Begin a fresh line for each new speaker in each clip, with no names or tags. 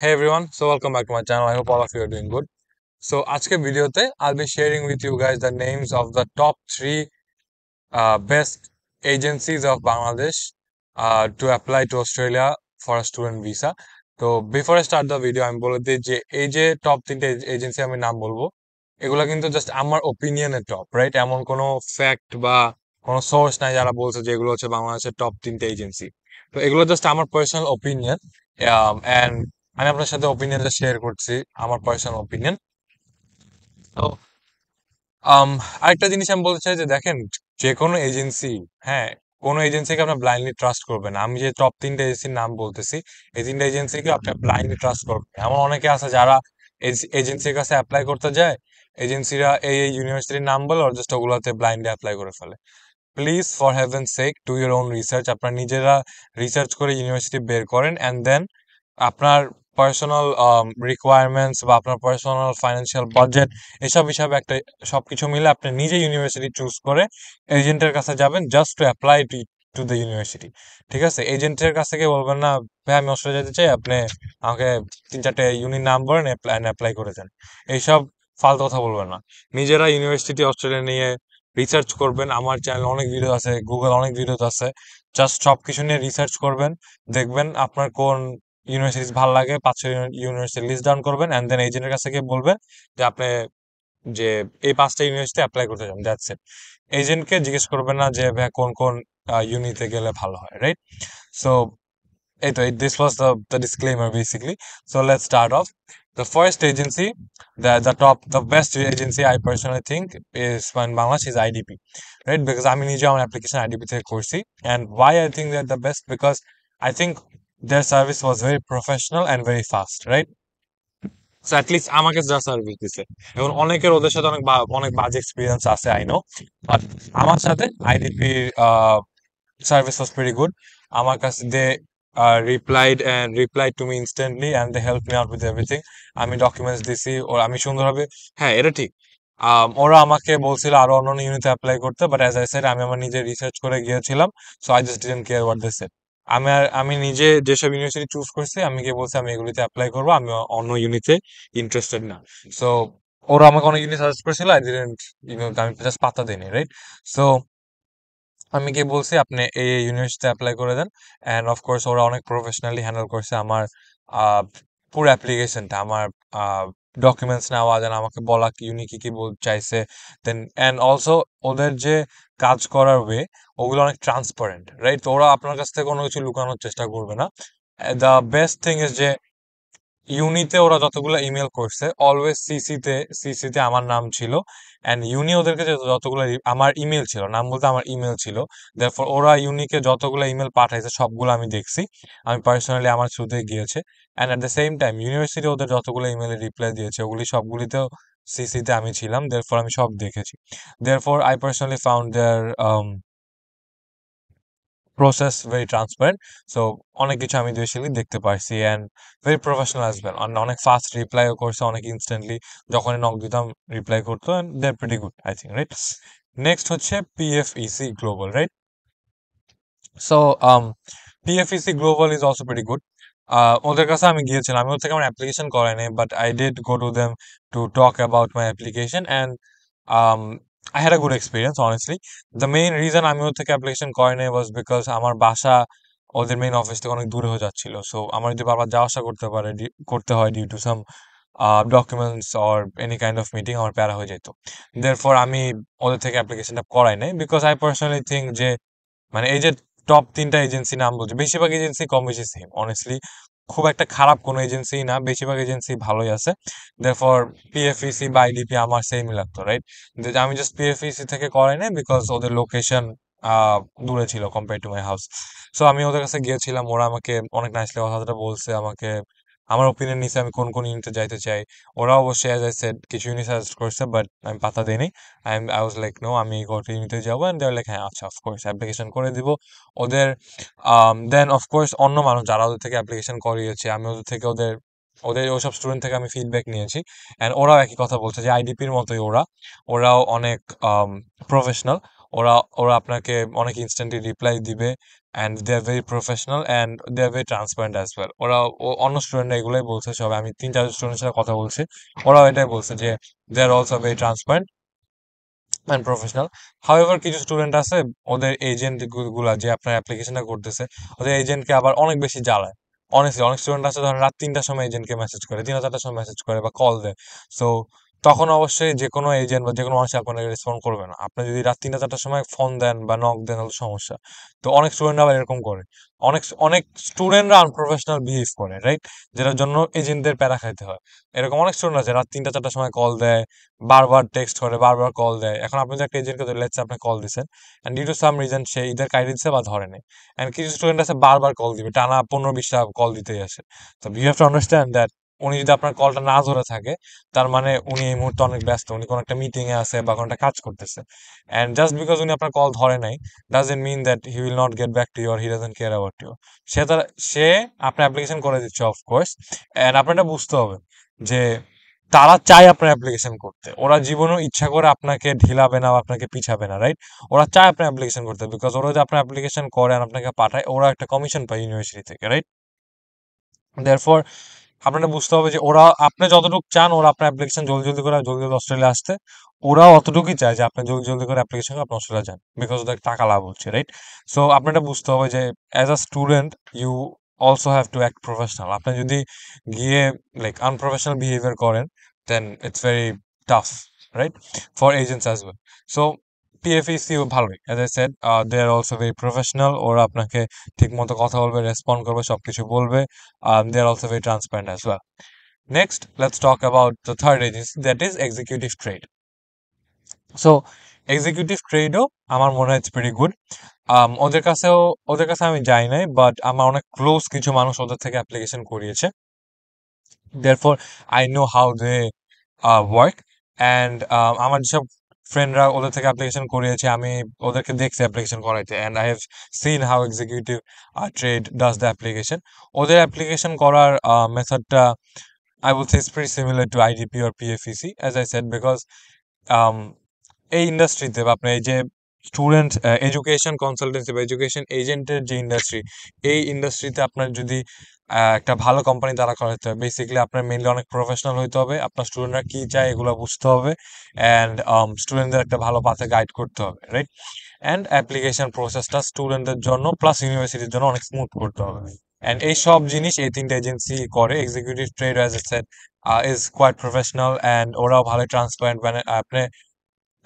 Hey everyone, so welcome back to my channel. I hope all of you are doing good. So, আজকে ভিডিওতে I'll be sharing with you guys the names of the top three best agencies of Bangladesh to apply to Australia for a student visa. তো before I start the video, আমি বলে দিই যে এই যে top তিনটে এজেন্সি আমি নাম বলবো এগুলো কিন্তু জাস্ট আমার ওপিনিয়নের টপ, রাইট? এমন কোনো ফ্যাক্ট বা কোনো সোর্স নাই যারা বলছে যে এগুলো হচ্ছে বাংলাদেশের টপ তিনটে এজেন্সি। তো এগুলো জাস্ট আমার পার্সোনাল ওপিনিয়ন, অ্যান্ড আমি আপনার সাথে ওপিনিয়নটা শেয়ার করছি, আমার পার্সোনাল ওপিনিয়ন। তো আম আরেকটা জিনিস আমি বলতে চাই যে দেখেন, যে কোনো এজেন্সি, হ্যাঁ, কোনো এজেন্সিকে আপনার ব্লাইন্ডলি ট্রাস্ট করবেন না। আমি যে টপ তিনটা এজেন্সির নাম বলতেছি, এই তিনটা এজেন্সিকে আপনি ব্লাইন্ডলি ট্রাস্ট করবেন না। এমন অনেকে আছে যারা এজেন্সির কাছে অ্যাপ্লাই করতে যায়, এজেন্সিরা এই ইউনিভার্সিটির নাম বলে ওর জাস্ট ওগুলোতে ব্লাইন্ডলি অ্যাপ্লাই করে ফেলে। Please for heaven sake do your own research. আপনার নিজেরা রিসার্চ করে ইউনিভার্সিটি বের করেন, অ্যান্ড দেন আপনার পার্সোনাল রিকোয়ারমেন্টস বা আপনার পার্সোনাল ফাইন্যান্সিয়াল বাজেট এসব হিসাবে একটা সবকিছু মিলে আপনি নিজে ইউনিভার্সিটি চুজ করে এজেন্টের কাছে যাবেন just to apply to to the university. ঠিক আছে, এজেন্টের কাছ থেকে বলবেন না ভাই আমি অস্ট্রেলিয়া যেতে চাই, আপনি আমাকে তিন চারটে ইউনির নাম বলেন, অ্যাপ্লাই করে দেন। এইসব ফালতু কথা বলবেন না। নিজেরা ইউনিভার্সিটি অস্ট্রেলিয়া নিয়ে রিসার্চ করবেন। আমার চ্যানেল অনেক ভিডিও আছে, গুগল অনেক ভিডিও আছে। জাস্ট সবকিছু নিয়ে রিসার্চ করবেন, দেখবেন আপনার কোন ইউনিভার্সিটি ভালো লাগে, 5-6 ইউনিভার্সিটি লিস্ট ডাউন করবেন, এন্ড দেন এজেন্টের কাছে গিয়ে বলবেন যে আপনি যে এই 5টা ইউনিভার্সিটি অ্যাপ্লাই করতে চান, দ্যাটস ইট। এজেন্টকে জিজ্ঞেস করবেন না যে ভাই কোন কোন ইউনিতে গেলে ভালো হয়, রাইট? সো এই তো, this was the disclaimer basically. So let's start off. The first agency, the best agency I personally think is in Bangladesh is IDP, right? Because আমি নিজে আমার application IDP থেকে করছি, and why I think they're the best, because I think their service was very professional and very fast, right? So at least আমাকে যা service দিছে, এবং অনেকের ওদের সাথে অনেক বাজে এক্সপিরিয়েন্স আছে, আই নো, বাট আমার সাথে IDP service was pretty good. আমার কাছে they replied to me instantly and they help me out with everything. আমি ডকুমেন্টস দিছি ওর, আমি সুন্দরভাবে, হ্যাঁ এটা ঠিক, ওরা আমাকে বলছিল আরো অন্যান্য ইউনিটে অ্যাপ্লাই করতে, বাট অ্যাজ আই সেড আমি আমার নিজে রিসার্চ করে গিয়েছিলাম। So I just didn't care what they said. আমি নিজে যেসব ইউনিভার্সিটি চুজ করছি আমি গিয়ে বলছি আমি এগুলিতে অ্যাপ্লাই করবো, আমি অন্য ইউনিটে ইন্টারেস্টেড না। সো ওরা আমাকে অনেক ইউনিট সাজেস্ট করেছিল, আই ডিডন্ট, আমি জাস্ট পাত্তা দিইনি, রাইট? সো আমি কি বলছি আপনি এই ইউনিভার্সিটি অ্যাপ্লাই করে দেন, অ্যান্ড অফকোর্স ওরা অনেক প্রফেশনালি হ্যান্ডেল করছে আমার আহ, পুরো অ্যাপ্লিকেশনটা, আমার ডকুমেন্টস নেওয়া, দেন আমাকে বলা কি ইউনি কি কি চাইছে, দেন অ্যান্ড অলসো ওদের যে কাজ করার ওয়ে, ওগুলো অনেক ট্রান্সপারেন্ট, রাইট? তো ওরা আপনার কাছ থেকে কোনো কিছু লুকানোর চেষ্টা করবে না। দ্য বেস্ট থিং ইজ যে ইউনিতে ওরা যতগুলো ইমেল করছে অলওয়েজ সিসিতে আমার নাম ছিল, এন্ড ইউনি ওদেরকে যতগুলো আমার ইমেল ছিল, নাম বলতে আমার ইমেল ছিল, দেয়ারফর ওরা ইউনিকে যতগুলো ইমেল পাঠাইছে সবগুলো আমি দেখছি, আমি পার্সোনালি আমার থ্রুতে গিয়েছে। And at the same time university ওদের যতগুলো ইমেলে রিপ্লাই দিয়েছে ওগুলি সবগুলিতেও সিসিতে আমি ছিলাম, দেয়ারফর আমি সব দেখেছি। Therefore I personally found their process very transparent. So অনেক কিছু আমি বেসিক্যালি দেখতে পারছি, and very professional as well. অনেক ফাস্ট রিপ্লাইও করছে, অনেক ইনস্ট্যান্টলি যখনই নক দিতাম রিপ্লাই করতো, and they are pretty good I think, right? Next হচ্ছে PFEC global, right? So PFEC global is also pretty good. ওদের কাছে আমি গিয়েছিলাম, আমি ওর থেকে আমার অ্যাপ্লিকেশন করাই নাই, but I did go to them to talk about my application, and I had a good experience, honestly. The main reason আমি ওর থেকে অ্যাপ্লিকেশন করি নাই was because আমার বাসা ওদের মেইন অফিস থেকে অনেক দূরে হয়ে যাচ্ছিল। সো আমার যদি বারবার যাওয়া আসা করতে হয় due to some documents or any kind of meeting, আমার প্যারা হয়ে যেত। দেয়ারফর আমি ওদের থেকে অ্যাপ্লিকেশনটা করাই নাই, বিকজ আই পার্সোনালি থিঙ্ক যে মানে এই যে টপ তিনটা এজেন্সি নাম বলছি, বেশিরভাগ এজেন্সি কম বেশি সেম, অনেস্টলি খুব একটা খারাপ কোনো এজেন্সি না, বেশিরভাগ এজেন্সি ভালোই আছে। দেয়ারফর পিএফইসি বা আইডিপি আমার সেমই লাগতো, রাইট? আমি জাস্ট পিএফইসি থেকে করাই নাই বিকজ ওদের লোকেশন দূরে ছিল compare to my house. So আমি ওদের কাছে গিয়েছিলাম, ওরা আমাকে অনেক নাইসলি কথাটা বলছে, আমাকে আমার ওপিনিয়ন নিছে আমি কোন কোন ইউনিটে যাইতে চাই। ওরা অবশ্যই অ্যাজ আই সেড কিছু ইউনিট সাজেস্ট করছে, বাট আমি পাত্তা দিইনি। আই ওয়াজ লাইক নো, আমি গভর্নমেন্ট ইউনিটে যাবো, এন্ড দেয়ার লাইক হ্যাঁ আচ্ছা অফকোর্স অ্যাপ্লিকেশন করে দিব। ওদের দেন অফকোর্স অন্য মানুষ যারা ওদের থেকে অ্যাপ্লিকেশন করিয়েছে, আমি ওদের থেকে ওদের ওদের ওইসব স্টুডেন্ট থেকে আমি ফিডব্যাক নিয়েছি, অ্যান্ড ওরাও একই কথা বলছে যে আইডিপির মতোই ওরাও অনেক প্রফেশনাল। ওরা ওরা আপনাকে অনেক ইনস্ট্যান্টলি রিপ্লাই দিবে, and they are very professional and they are very transparent as well. অন্য স্টুডেন্টরা এগুলোই বলছে, সব আমি 3-4 স্টুডেন্টের সাথে কথা বলছি, ওরাও এটাই বলছে যে they are also very transparent and professional. However কিছু স্টুডেন্ট আছে, ওদের এজেন্ট গুলা যে আপনার অ্যাপ্লিকেশনটা করতেছে, ওদের এজেন্টকে আবার অনেক বেশি জ্বালায়। অনেস্টলি অনেক স্টুডেন্ট আছে ধরেন রাত 3টার সময় এজেন্টকে মেসেজ করে, 3-4টার সময় মেসেজ করে বা কল দেয়। সো তখন অবশ্যই যে কোনো এজেন্ট বা যে কোনো মানুষ আপনাকে রেসপন্ড করবে না। আপনি যদি রাত 3-4টার সময় ফোন দেন বা নক দেন তাহলে সমস্যা। তো অনেক স্টুডেন্ট আবার এরকম করে, অনেক অনেক স্টুডেন্টরা আনপ্রফেশনাল বিহেভ করে, রাইট? যেটার জন্য এজেন্টদের প্যারা খাইতে হয়। এরকম অনেক স্টুডেন্ট আছে রাত 3টা-4টার সময় কল দেয়, বারবার টেক্সট করে, বারবার কল দেয়। এখন আপনি যে একটা এজেন্টকে ধরে লেটস আপনি কল দিচ্ছেন, and due to some reason সে ইদার কাইট দিচ্ছে বা ধরে নেই। এন্ড কিছু স্টুডেন্ট আছে বারবার কল দিবে, টানা 15-20টা কল দিতেই আসে। তো you have to understand that উনি যদি আপনার কলটা না ধরে থাকে, তার মানে উনি এই মুহূর্তে অনেক ব্যস্ত, উনি কোনো একটা মিটিং এ আছে বা কোনো একটা কাজ করতেছে। এন্ড জাস্ট বিকজ উনি আপনার কল ধরে নাই doesn't mean that he will not get back to you or he doesn't care about you. সে আপনার অ্যাপ্লিকেশন করে দিচ্ছে অফকোর্স, এন্ড আপনার এটা বুঝতে হবে যে তারা চায় আপনার অ্যাপ্লিকেশন করতে, ওরা জীবনেও ইচ্ছা করে আপনাকে ঢিলাবে না বা আপনাকে পিছাবে না, রাইট? ওরা চায় আপনার অ্যাপ্লিকেশন করতে, বিকজ ওরা যদি আপনার অ্যাপ্লিকেশন করে আর আপনাকে পাঠায়, ওরা একটা কমিশন পায় ইউনিভার্সিটি থেকে, রাইট? দেয়ারফর আপনাকে বুঝতে হবে যে ওরা আপনি যতটুকু চান ওরা আপনার অ্যাপ্লিকেশন জলদি জলদি করে জলদি জলদি অস্ট্রেলিয়া আসতে, ওরাও অতটুকুই চায় যে আপনি জলদি জলদি করে অ্যাপ্লিকেশন করে আপনি অস্ট্রেলিয়া যান, বিকজ ওদের টাকা লাভ হচ্ছে, রাইট? সো আপনাকে বুঝতে হবে যে as a student you also have to act professional. আপনি যদি গিয়ে লাইক আনপ্রফেশনাল বিহেভিয়ার করেন, then it's very tough, right, for agents as well. So PFEC ভালোই, as I said they are also very professional. ওরা আপনাকে ঠিক মতো কথা বলবে, রেসপন্ড করবে, সবকিছু বলবে। They are also very transparent as well. Next, let's talk about the third agency, that is executive trade. So, executive trade-ও আমার মনে হয় pretty good. ওদের কাছে আমি যাই নাই, বাট আমার অনেক ক্লোজ কিছু মানুষ ওদের থেকে অ্যাপ্লিকেশন করিয়েছে। Therefore, I know how they work. And আমার যেসব ফ্রেন্ডরা ওদের থেকে অ্যাপ্লিকেশন করিয়েছে, আমি ওদেরকে দেখছি অ্যাপ্লিকেশন করাইতে, and I have seen how executive trade does the application. ওদের অ্যাপ্লিকেশন করার মেথডটা I would say it's pretty similar to IDP or PFEC, as I said, because um, এই ইন্ডাস্ট্রিতে বা আপনার এই যে স্টুডেন্ট এডুকেশন কনসালটেন্সি বা এডুকেশন এজেন্টের যে ইন্ডাস্ট্রি, এই ইন্ডাস্ট্রিতে আপনার যদি একটা ভালো কোম্পানি দ্বারা করাতে হবে, বেসিক্যালি আপনার মেনলি অনেক প্রফেশনাল হইতে হবে, আপনার স্টুডেন্টরা কি চায় এগুলো বুঝতে হবে, অ্যান্ড স্টুডেন্টদের একটা ভালো পাথে গাইড করতে হবে, রাইট? অ্যান্ড অ্যাপ্লিকেশন প্রসেসটা স্টুডেন্টদের জন্য প্লাস ইউনিভার্সিটির জন্য অনেক স্মুথ করতে হবে। অ্যান্ড এই সব জিনিস এই তিনটা এজেন্সি করে। Executive trade as a said is quite professional, and ওরাও ভালো ট্রান্সপারেন্ট। মানে আপনি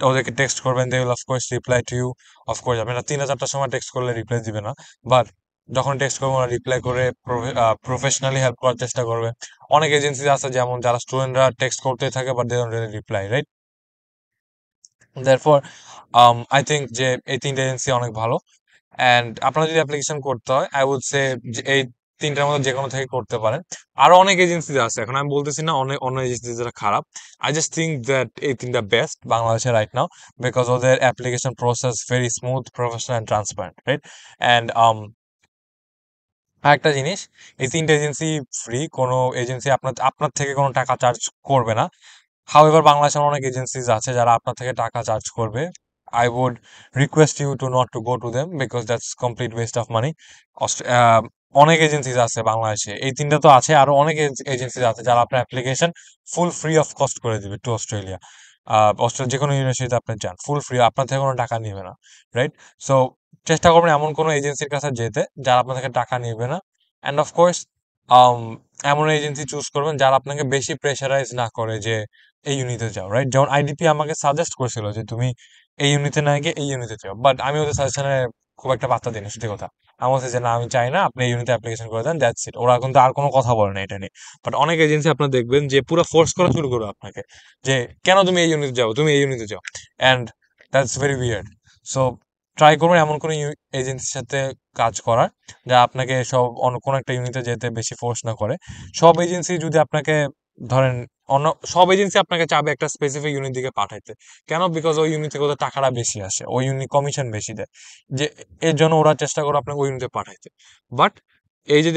ওদেরকে টেক্সট করবেন, they will of course reply to you. Of course আপনারা 3-4টার সময় টেক্সট করলে রিপ্লাই দিবে না, বাট যখন টেক্সট করবেন ওরা রিপ্লাই করে প্রফেশনালি হেল্প করার চেষ্টা করবে। অনেক এজেন্সি আছে যেমন যারা স্টুডেন্টরা টেক্সট করতে থাকে but they don't really reply, right? Therefore I think যে এই তিনটা এজেন্সি অনেক ভালো। অ্যান্ড আপনার যদি অ্যাপ্লিকেশন করতে হয়, আই উড সে এই তিনটার মধ্যে যে কোনো থেকে করতে পারেন। আরো অনেক এজেন্সি আছে, এখন আমি বলতেছি না অনেক অন্য এজেন্সি যারা খারাপ। আই জাস্ট থিঙ্ক দ্যাট এই তিনটা বেস্ট বাংলাদেশে রাইট নাও, বিকজ ওদের application process very smooth, professional and transparent, right? And আরেকটা জিনিস, এই তিনটা এজেন্সি ফ্রি, কোনো এজেন্সি আপনার আপনার থেকে কোনো টাকা চার্জ করবে না। হাউএভার বাংলাদেশের অনেক এজেন্সিজ আছে যারা আপনার থেকে টাকা চার্জ করবে। I would request you to not to go to them because that's complete waste of money. অনেক এজেন্সিজ আছে বাংলাদেশে, এই তিনটা তো আছে, আরো অনেক এজেন্সিজ আছে যারা আপনার application full free of cost করে দিবে টু অস্ট্রেলিয়া। অস্ট্রেলিয়া যে কোনো ইউনিভার্সিটিতে আপনি যান, ফুল ফ্রি, আপনার থেকে কোনো টাকা নিবে না, রাইট? সো চেষ্টা করবেন এমন কোনো এজেন্সির কাছে যেতে যারা আপনার থেকে টাকা নিবে না। অ্যান্ড অফকোর্স এমন এজেন্সি চুজ করবেন যারা আপনাকে বেশি প্রেশারাইজ না করে যে এই ইউনিটে যাও, রাইট? যেমন আইডিপি আমাকে সাজেস্ট করছিল যে তুমি এই ইউনিটে না গিয়ে এই ইউনিটে যাও, বাট আমি ওদের সাজেশনে খুব একটা পাত্তা দিই না, সত্যি কথা। আমি বলছি যে না, আমি চাই না, আপনি এই ইউনিটে অ্যাপ্লিকেশন করে দেন, দ্যাটস ইট। ওরা কিন্তু আর কোনো কথা বলে না এটা নিয়ে। বাট অনেক এজেন্সি আপনার দেখবেন যে পুরো ফোর্স করা শুরু করবে আপনাকে যে কেন তুমি এই ইউনিটে যাও, তুমি এই ইউনিটে যাও, and that's very weird. So try করবেন এমন কোনো এজেন্সির সাথে কাজ করার যা আপনাকে সব কোনো একটা ইউনিটে যেতে বেশি ফোর্স না করে। সব এজেন্সি যদি আপনাকে ধরেন অন্য সব এজেন্সি আপনাকে চাবে একটা স্পেসিফিক ইউনিট দিকে পাঠাইতে, কেন? বিকজ ওই ইউনিট থেকে ওদের টাকাটা বেশি আসে, ওই ইউনিট কমিশন বেশি দেয়, যে এর জন্য ওরা চেষ্টা করে আপনাকে ওই ইউনিটে পাঠাইতে। বাট এই যে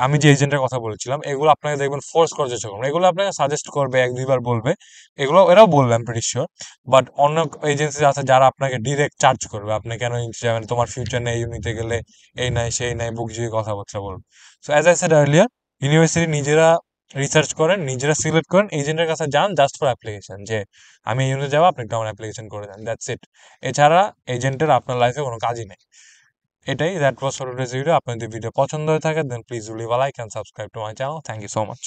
আমি যে এজেন্টের কথা বলেছিলাম, এগুলো আপনাকে দেখবেন ফোর্স করার চেষ্টা করবেন, এগুলো আপনাকে সাজেস্ট করবে, এক দুইবার বলবে, এগুলো এরাও বলবে আমি প্রিটি শিওর। বাট অন্য এজেন্সি আছে যারা আপনাকে ডিরেক্ট চার্জ করবে, আপনি কেন নিতে যাবেন, তোমার ফিউচার নেই, নিতে গেলে এই নাই সেই নাই, বুক দিয়ে কথাবার্তা বলবে। So as I shed earlier, university নিজেরা রিসার্চ করেন, নিজেরা সিলেক্ট করেন, এজেন্টের কাছে যান জাস্ট ফর অ্যাপ্লিকেশন, যে আমি এই ইউনিটে যাবো, আপনি একটু আমার অ্যাপ্লিকেশন করে দেন, দ্যাটস ইট। এছাড়া এজেন্টের আপনার লাইফে কোনো কাজই নেই। এটাই, that was for today's video. আপনার যদি ভিডিও পছন্দ হয়ে থাকে then please leave a like and subscribe to my channel. Thank you so much.